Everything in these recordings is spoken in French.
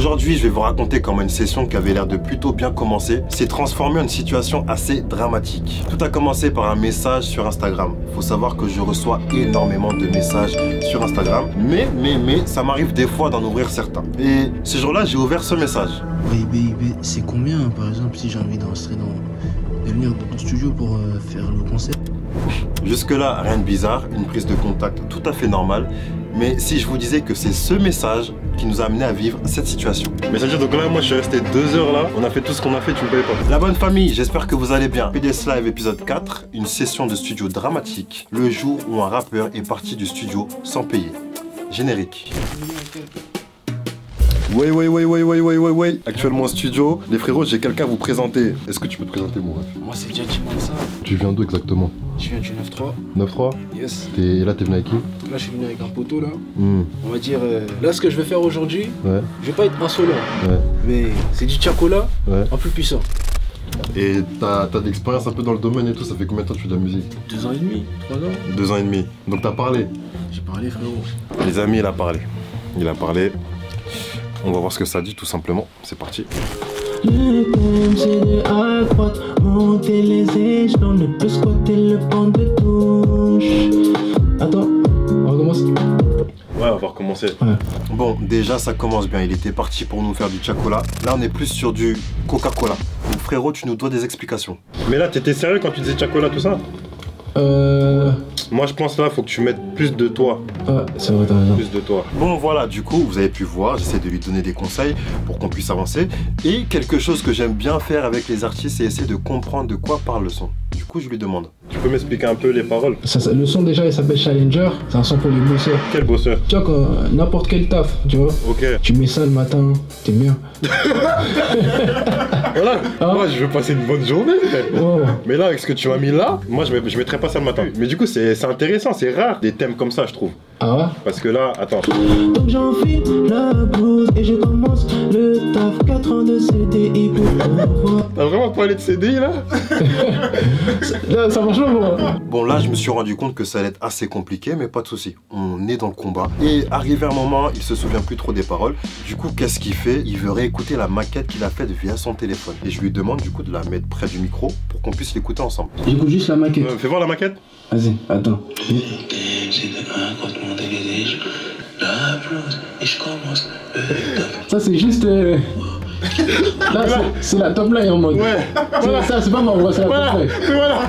Aujourd'hui, je vais vous raconter comment une session qui avait l'air de plutôt bien commencer s'est transformée en une situation assez dramatique. Tout a commencé par un message sur Instagram. Faut savoir que je reçois énormément de messages sur Instagram, mais ça m'arrive des fois d'en ouvrir certains. Et ce jour-là, j'ai ouvert ce message. Oui, baby, c'est combien par exemple si j'ai envie de venir dans ton studio pour faire le concert? Jusque-là, rien de bizarre, une prise de contact tout à fait normale. Mais si je vous disais que c'est ce message qui nous a amené à vivre cette situation. Mais ça veut dire donc là, moi je suis resté 2 heures là, on a fait tout ce qu'on a fait, tu me payes pas. La bonne famille, j'espère que vous allez bien. PDS Live épisode 4, une session de studio dramatique, le jour où un rappeur est parti du studio sans payer. Générique. Ouais. Actuellement au studio, les frérots, j'ai quelqu'un à vous présenter. Est-ce que tu peux te présenter, mon ref? Moi, c'est déjà dit comme ça. Tu viens d'où exactement? Je viens du 9-3. 9-3? Yes. Et là, t'es venu avec qui? Là, je suis venu avec un poteau là. On va dire, là, ce que je vais faire aujourd'hui, je vais pas être insolent. Mais c'est du Tchakola en plus puissant. Et t'as de l'expérience un peu dans le domaine et tout, ça fait combien de temps que tu fais de la musique? 2 ans et demi, 3 ans. 2 ans et demi. Donc t'as parlé? J'ai parlé, frérot. Les amis, il a parlé. On va voir ce que ça dit tout simplement. C'est parti. Le thème c'est de accroître, monter les échelons, ne peut squatter le banc de touche. Attends, on recommence. Ouais, on va recommencer. Bon, déjà ça commence bien. Il était parti pour nous faire du Tchakola. Là, on est plus sur du Coca-Cola. Donc frérot, tu nous dois des explications. Mais là, t'étais sérieux quand tu disais Tchakola, tout ça? Moi je pense là faut que tu mettes plus de toi. Ouais, c'est vrai, t'as raison. Plus de toi. Bon voilà, du coup vous avez pu voir, j'essaie de lui donner des conseils pour qu'on puisse avancer. Et quelque chose que j'aime bien faire avec les artistes, c'est essayer de comprendre de quoi parle le son. Du coup je lui demande. Tu peux m'expliquer un peu les paroles? Le son déjà il s'appelle Challenger, c'est un son pour les bosseurs. Quel bosseur? Tu vois, n'importe quel taf, tu vois. Ok. Tu mets ça le matin, t'es bien. Voilà, moi je veux passer une bonne journée. Oh. Mais là avec ce que tu m'as mis là, moi je mettrais pas ça le matin. Mais du coup c'est intéressant, c'est rare des thèmes comme ça je trouve. Ah ouais? Parce que là, attends. Donc j'enfile la blouse et je commence le taf. 4 ans de CDI pour voir. T'as vraiment parlé de CDI là? Là, ça marche pas moi. Bon là je me suis rendu compte que ça allait être assez compliqué, mais pas de souci. On est dans le combat. Et arrivé un moment, il se souvient plus trop des paroles. Du coup qu'est-ce qu'il fait? Il veut réécouter la maquette qu'il a faite via son téléphone. Et je lui demande du coup de la mettre près du micro pour qu'on puisse l'écouter ensemble. J'écoute juste la maquette. Fais voir la maquette. Vas-y, attends. Ça c'est juste là c'est la top line en mode. Ouais. Voilà. Ça c'est pas ma voix, c'est la top line. Voilà.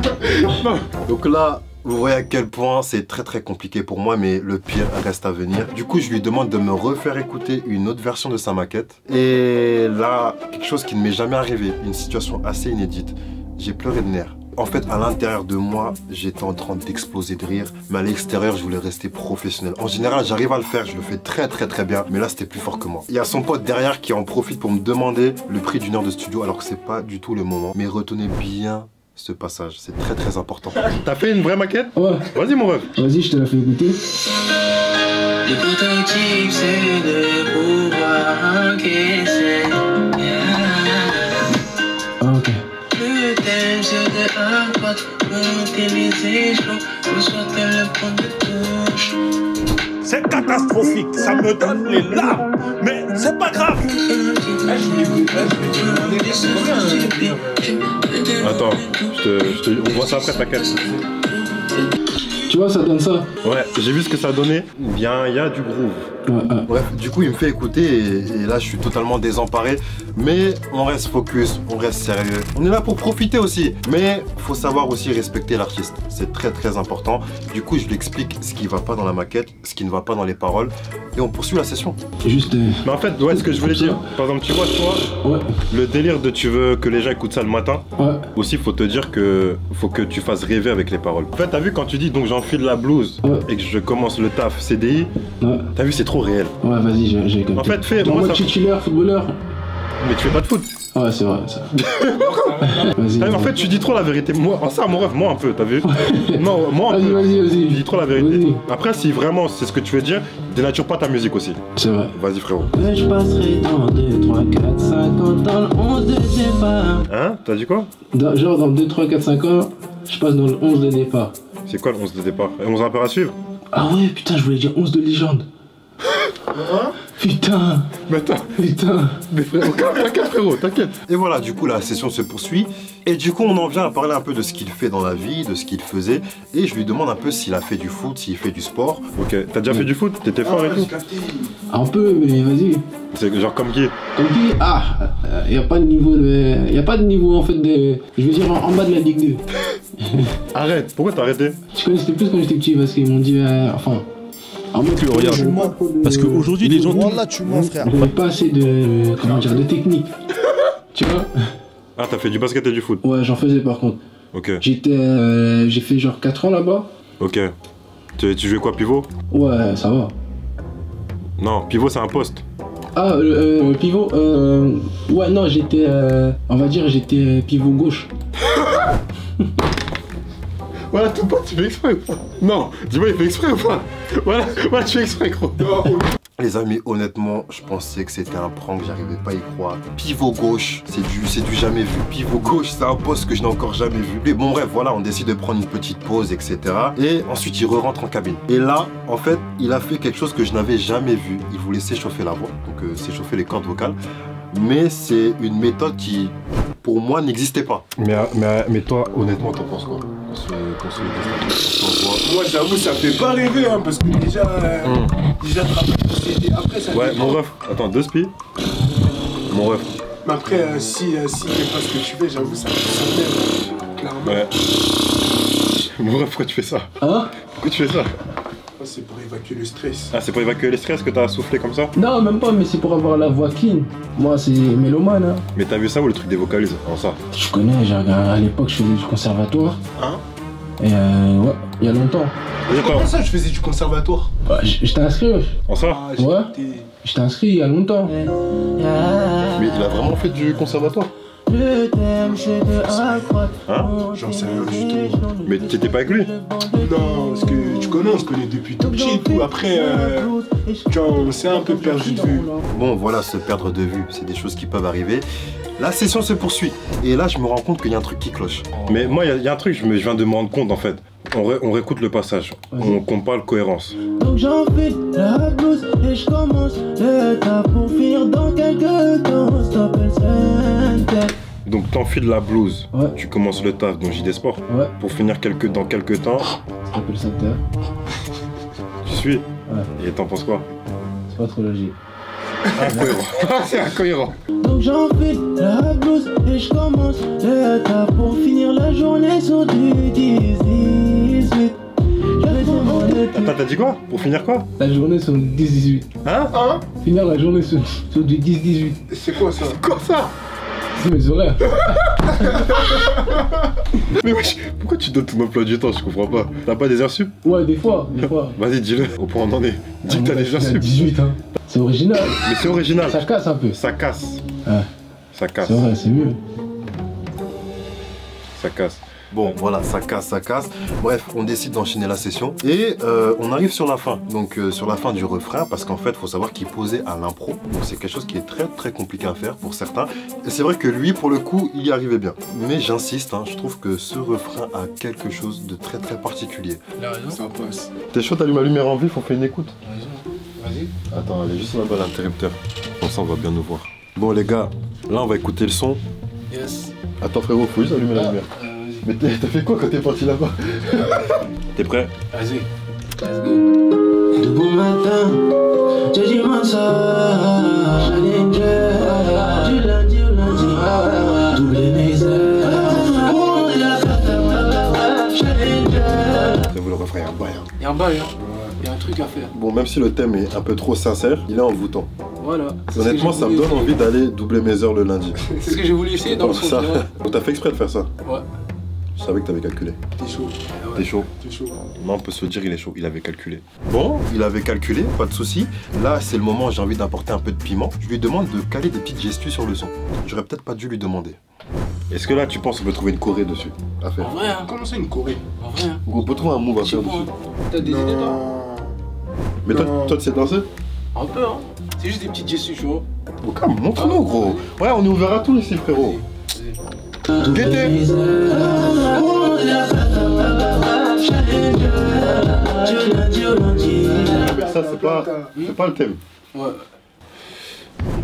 Donc là, vous voyez à quel point c'est très compliqué pour moi, mais le pire reste à venir. Du coup, je lui demande de me refaire écouter une autre version de sa maquette. Et là, quelque chose qui ne m'est jamais arrivé, une situation assez inédite. J'ai pleuré de nerfs. En fait, à l'intérieur de moi, j'étais en train d'exploser de rire, mais à l'extérieur, je voulais rester professionnel. En général, j'arrive à le faire, je le fais très bien, mais là, c'était plus fort que moi. Il y a son pote derrière qui en profite pour me demander le prix d'1 heure de studio, alors que c'est pas du tout le moment. Mais retenez bien ce passage, c'est très important. T'as fait une vraie maquette? Ouais. Vas-y, mon ref. Vas-y, je te la fais écouter. Le prototype, c'est de pouvoir encaisser. Ok. Le thème, c'est de accroître, monter les échelons, nous sauter le point de touche. C'est catastrophique, ça me donne les larmes, mais c'est pas grave. Attends, on voit ça après, t'inquiète. Tu vois, ça donne ça. Ouais, j'ai vu ce que ça donnait. Bien, il y a du groove. Bref, du coup, il me fait écouter et là, je suis totalement désemparé. Mais on reste focus, on reste sérieux. On est là pour profiter aussi. Mais faut savoir aussi respecter l'artiste. C'est très important. Du coup, je lui explique ce qui va pas dans la maquette, ce qui ne va pas dans les paroles. Et on poursuit la session. Juste. Mais en fait, ouais, ce que je voulais dire, par exemple, tu vois, toi, le délire de tu veux que les gens écoutent ça le matin, aussi, faut te dire que faut que tu fasses rêver avec les paroles. En fait, t'as vu quand tu dis donc j'enfile la blouse et que je commence le taf CDI, t'as vu, c'est trop réel. Ouais, vas-y, j'ai compris. En fait, fais. Moi, titulaire, footballeur. Mais tu fais pas de foot. Ouais, c'est vrai, ça. Vas-y. En fait, tu dis trop la vérité. Moi, ça, mon rêve, moi un peu, t'as vu? Non, moi un peu. Vas-y. Tu dis trop la vérité. Après, si vraiment c'est ce que tu veux dire, dénature pas ta musique aussi. C'est vrai. Vas-y, frérot. Je passerai dans 2, 3, 4, 5 ans dans le 11 de départ. Hein? T'as dit quoi? Genre dans 2, 3, 4, 5 ans, je passe dans le 11 de départ. C'est quoi le 11 de départ? 11 rappeurs à suivre? Ah ouais, putain, je voulais dire 11 de légende. Putain. Mais attends. Putain. Mais frérot, t'inquiète frérot, t'inquiète. Et voilà, du coup la session se poursuit. Et du coup on en vient à parler un peu de ce qu'il fait dans la vie, de ce qu'il faisait. Et je lui demande un peu s'il a fait du foot, s'il fait du sport. Ok, t'as déjà fait du foot? T'étais fort et tout? Un peu, mais vas-y. C'est genre comme qui? Comme qui? Ah, y a pas de niveau de... Y a pas de niveau en fait de... Je veux dire en bas de la Ligue 2. Arrête, pourquoi t'as arrêté? Je connaissais plus quand j'étais petit parce qu'ils m'ont dit... enfin... En mode, Tu mens. Parce qu'aujourd'hui, les gens. Voilà, tu mens, frère. j'avais pas assez de... Comment dire, de technique. Tu vois? Ah, t'as fait du basket et du foot? Ouais, j'en faisais par contre. Ok. J'ai fait genre 4 ans là-bas. Ok. Tu jouais quoi, pivot? Ouais, ça va. Non, pivot c'est un poste. Ah, pivot, ouais, non, j'étais, on va dire, j'étais pivot gauche. Voilà, tout pas, tu fais exprès ou pas? Non, dis-moi, il fait exprès ou pas? Voilà, tu fais exprès, gros. Les amis, honnêtement, je pensais que c'était un prank, j'arrivais pas à y croire. Pivot gauche, c'est du jamais vu. Pivot gauche, c'est un poste que je n'ai encore jamais vu. Mais bon, bref, voilà, on décide de prendre une petite pause, etc. Et ensuite, il re-rentre en cabine. Et là, en fait, il a fait quelque chose que je n'avais jamais vu. Il voulait s'échauffer la voix, donc s'échauffer les cordes vocales. Mais c'est une méthode qui, pour moi, n'existait pas. Mais toi, honnêtement, t'en penses quoi? Moi, j'avoue, ça fait pas rêver, hein, parce que déjà, après, ça. Ouais, mon ref, attends, 2 spies. Mon ref. Mais après, si t'aimes pas ce que tu fais, j'avoue, ça me clairement. Ouais. Mon ref, pourquoi tu fais ça? Hein? Pourquoi tu fais ça? C'est pour évacuer le stress. Ah, c'est pour évacuer le stress que t'as soufflé comme ça? Non, même pas, mais c'est pour avoir la voix clean. Moi, c'est mélomane, hein. Mais t'as vu ça ou le truc des vocalises? En ça? Je connais, j'ai regardé à l'époque, je faisais du conservatoire. Hein? Et ouais, il y a longtemps. Comment ça, je faisais du conservatoire? Ouais, j'étais inscrit, wesh. En ça? Ouais. J'étais inscrit il y a longtemps. Mais il a vraiment fait du conservatoire? Hein? J'en sais rien du tout. Mais t'étais pas avec lui? Non, parce que tu connais, on se connaît depuis tout petit et tout. Après, tu vois, on s'est un peu perdu de vue. Bon, voilà, se perdre de vue, c'est des choses qui peuvent arriver. La session se poursuit. Et là, je me rends compte qu'il y a un truc qui cloche. Mais moi, il y a un truc, je viens de me rendre compte, en fait. On réécoute le passage. On parle cohérence. Donc j'enfile la blouse et je commence le tas pour finir dans quelques temps. Stop le center. Donc t'enfiles la blouse, Ouais. tu commences le taf, donc JD Sport. Ouais. Pour finir dans quelques temps, Stop le center. tu suis. Ouais. Et t'en penses quoi? C'est pas trop logique. Incohérent. C'est incohérent. Donc j'enfile la blouse et je commence le tas pour finir la journée sur du 10-18. Attends, t'as dit quoi? Pour finir quoi? La journée sur du 10-18. Hein? Finir la journée sur du 10-18. C'est quoi ça? Quoi ça? C'est mes horaires. Mais wesh, pourquoi tu donnes ton emploi du temps? Je comprends pas. T'as pas des heures sup? Ouais, des fois. Vas-y, dis-le, au point où on en est. Dis que t'as des heures sup. 18, hein. C'est original. Mais c'est original. Ça casse un peu. Ça casse. Ouais. Ça casse. C'est vrai, c'est mieux. Ça casse. Bon, voilà, ça casse. Bref, on décide d'enchaîner la session. Et on arrive sur la fin. Donc, sur la fin du refrain, parce qu'en fait, il faut savoir qu'il posait à l'impro. Donc, c'est quelque chose qui est très, très compliqué à faire pour certains. Et c'est vrai que lui, pour le coup, il y arrivait bien. Mais j'insiste, hein, je trouve que ce refrain a quelque chose de très, très particulier. La raison, ça passe. T'es chaud, t'allumes la lumière en vif, on fait une écoute? Vas-y. Attends, elle est juste là-bas, l'interrupteur. Comme ça, on va bien nous voir. Bon, les gars, là, on va écouter le son. Yes. Attends, frérot, faut juste allumer la lumière. Mais t'as fait quoi quand t'es parti là-bas? T'es prêt? Vas-y. Let's go. De bon matin, j'ai dit moi ça. Challenger, du lundi au lundi. Doubler mes heures. On est la Challenger. Vous le refrain, un bail. Il y a un bail, hein. Il y a un truc à faire. Bon, même si le thème est un peu trop sincère, il est envoûtant. Voilà. Honnêtement, ça me donne envie d'aller doubler mes heures le lundi. C'est ce que j'ai voulu essayer dans le Comme son. ça. Ouais. Donc t'as fait exprès de faire ça? Ouais. Je savais que t'avais calculé. T'es chaud. T'es chaud? T'es chaud. Non, on peut se le dire, il est chaud. Il avait calculé. Bon, il avait calculé, pas de souci. Là, c'est le moment où j'ai envie d'apporter un peu de piment. Je lui demande de caler des petites gestues sur le son. J'aurais peut-être pas dû lui demander. Est-ce que là, tu penses qu'on peut trouver une choré dessus à faire? En vrai, hein. Comment ça, une Corée? En vrai, hein. On peut trouver un move à faire dessus. T'as des idées, toi? Mais toi, tu sais danser? Un peu, hein. C'est juste des petites gestues, tu vois. Oh, calme, montre-nous, gros. Ouais, on est ouvert à tout ici, frérot. Guettez. Ça, c'est pas le thème. Ouais.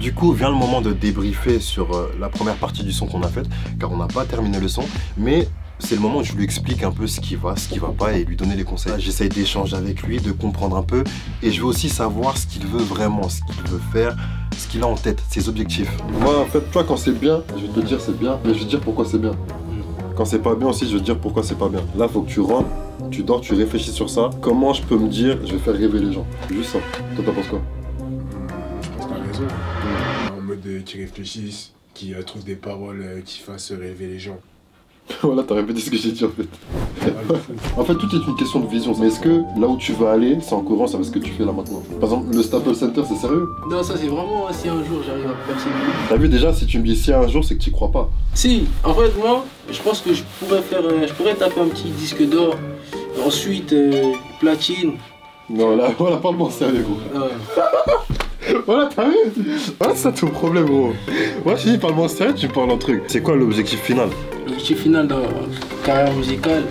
Du coup, vient le moment de débriefer sur la première partie du son qu'on a faite, car on n'a pas terminé le son, mais c'est le moment où je lui explique un peu ce qui va pas et lui donner les conseils. J'essaye d'échanger avec lui, de comprendre un peu, et je veux aussi savoir ce qu'il veut vraiment, ce qu'il veut faire, ce qu'il a en tête, ses objectifs. Moi, en fait, toi, quand c'est bien, je vais te dire c'est bien, mais je vais te dire pourquoi c'est bien. Quand c'est pas bien aussi, je vais te dire pourquoi c'est pas bien. Là, faut que tu rentres, tu dors, tu réfléchis sur ça. Comment je peux me dire, je vais faire rêver les gens. Juste ça. Toi, t'en penses quoi? Je pense que t'as raison. En mode qui réfléchissent, qui trouvent des paroles qui fassent rêver les gens. Voilà, t'as répété ce que j'ai dit en fait. En fait, tout est une question de vision. Mais est-ce que là où tu vas aller, c'est en cohérence avec ce que tu fais là maintenant? Par exemple, le Staples Center, c'est sérieux? Non, ça c'est vraiment si un jour j'arrive à percer. T'as vu déjà, si tu me dis si un jour, c'est que tu crois pas. Si, en fait, moi, je pense que je pourrais taper un petit disque d'or, ensuite platine. Non, là, voilà, parle-moi sérieux, gros. Voilà, t'as vu? Voilà, c'est ça tout le problème, gros. Moi, je dis, parle-moi sérieux, tu parles un truc. C'est quoi l'objectif final? L'objectif final dans la carrière musicale,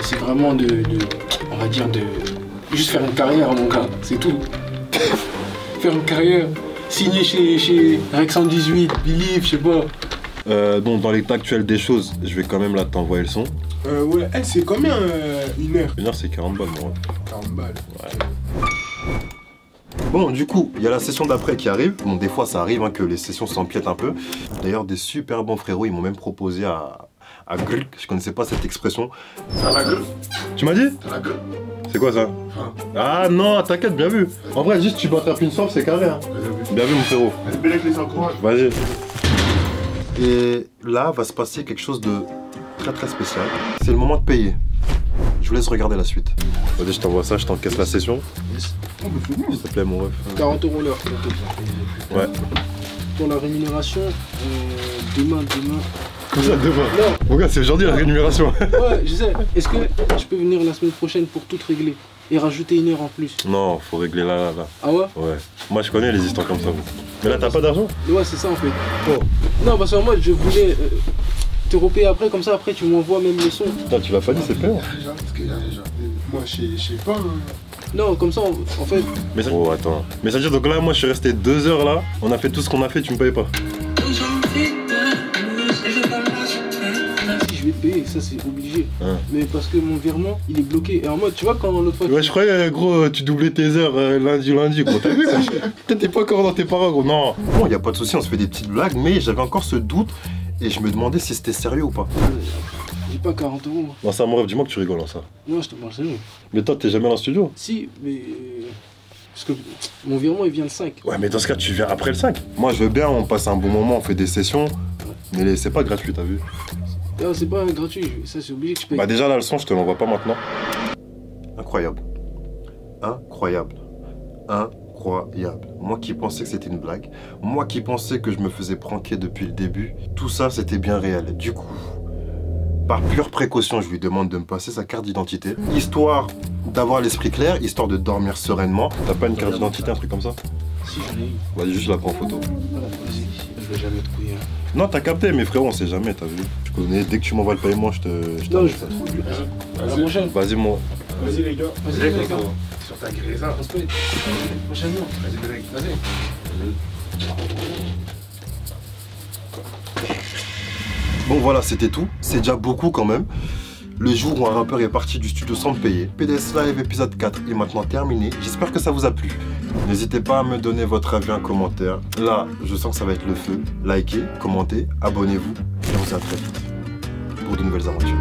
c'est vraiment on va dire juste faire une carrière, mon gars, c'est tout. Faire une carrière, signer chez Rec 118, Believe, je sais pas. Donc, dans l'état actuel des choses, je vais quand même là t'envoyer le son. Ouais, c'est combien une heure? Une heure, c'est 40 balles, moi. 40 balles. Ouais. Bon, du coup, il y a la session d'après qui arrive. Bon, des fois, ça arrive hein, que les sessions s'empiètent un peu. D'ailleurs, des super bons frérots, ils m'ont même proposé à gueule. Je connaissais pas cette expression. À la gueule? Tu m'as dit? À la gueule? C'est quoi ça? Ah non, t'inquiète, bien vu. En vrai, juste tu t'attrapes une sorte, c'est carré. Hein. Bien vu, mon frérot. Vas-y. Et là, va se passer quelque chose de très très spécial. C'est le moment de payer. Je vous laisse regarder la suite. Vas-y, je t'envoie ça, je t'encaisse la session. S'il te plaît, mon ref. 40 € l'heure. Ouais. Pour la rémunération, demain. Comme ça, demain? Non. Mon gars, c'est aujourd'hui la rémunération. Ouais, je sais. Est-ce que je peux venir la semaine prochaine pour tout régler et rajouter une heure en plus? Non, faut régler là. Ah ouais? Ouais. Moi, je connais les histoires comme ça. Mais là, t'as pas d'argent? Ouais, c'est ça en fait. Oh. Non, parce qu'en mode, je voulais te repayer après, comme ça après tu m'envoies même le son. Putain, tu l'as pas dit, c'est payant. Moi, je sais pas. Non, comme ça, en fait. Mais ça... Oh, attends. Mais ça veut dire, donc là, moi, je suis resté 2 heures là. On a fait tout ce qu'on a fait, tu me payes pas. Si je vais te payer, ça c'est obligé. Hein. Mais parce que mon virement, il est bloqué. Et en mode, tu vois, quand l'autre fois. Ouais, je croyais, gros, tu doublais tes heures lundi, gros. T'as vu? T'étais pas encore dans tes paroles, gros. Non. Bon, y a pas de souci, on se fait des petites blagues, mais j'avais encore ce doute et je me demandais si c'était sérieux ou pas. J'ai pas 40 €. Non, ça, mon rêve, dis-moi que tu rigoles en ça. Non, je te parle sérieux. Mais toi, t'es jamais dans le studio? Si, mais. Parce que mon virement il vient le 5. Ouais, mais dans ce cas, tu viens après le 5. Moi, je veux bien, on passe un bon moment, on fait des sessions. Mais c'est pas gratuit, t'as vu? Non, c'est pas gratuit, ça c'est obligé que tu payes. Bah, déjà, là, le son, je te l'envoie pas maintenant. Incroyable. Incroyable. Incroyable. Moi qui pensais que c'était une blague, moi qui pensais que je me faisais pranker depuis le début, tout ça, c'était bien réel. Du coup, par pure précaution, je lui demande de me passer sa carte d'identité, histoire d'avoir l'esprit clair, histoire de dormir sereinement. T'as pas une carte d'identité, un truc comme ça? Si, j'en ai eu. Vas-y, juste la prends en photo. Voilà, vas-y, je vais jamais te couiller. Non, t'as capté, mais frérot, on sait jamais, t'as vu? Je connais, dès que tu m'envoies le paiement, je te... Non, je... À la prochaine. Vas-y, moi. Vas-y, les gars. Vas-y, les gars. Sur ta grésa. On se paye. Prochainement. Vas-y, mec. Vas-y. Bon voilà, c'était tout. C'est déjà beaucoup quand même. Le jour où un rappeur est parti du studio sans me payer. PDS Live épisode 4 est maintenant terminé. J'espère que ça vous a plu. N'hésitez pas à me donner votre avis en commentaire. Là, je sens que ça va être le feu. Likez, commentez, abonnez-vous. Et on se dit à très vite pour de nouvelles aventures.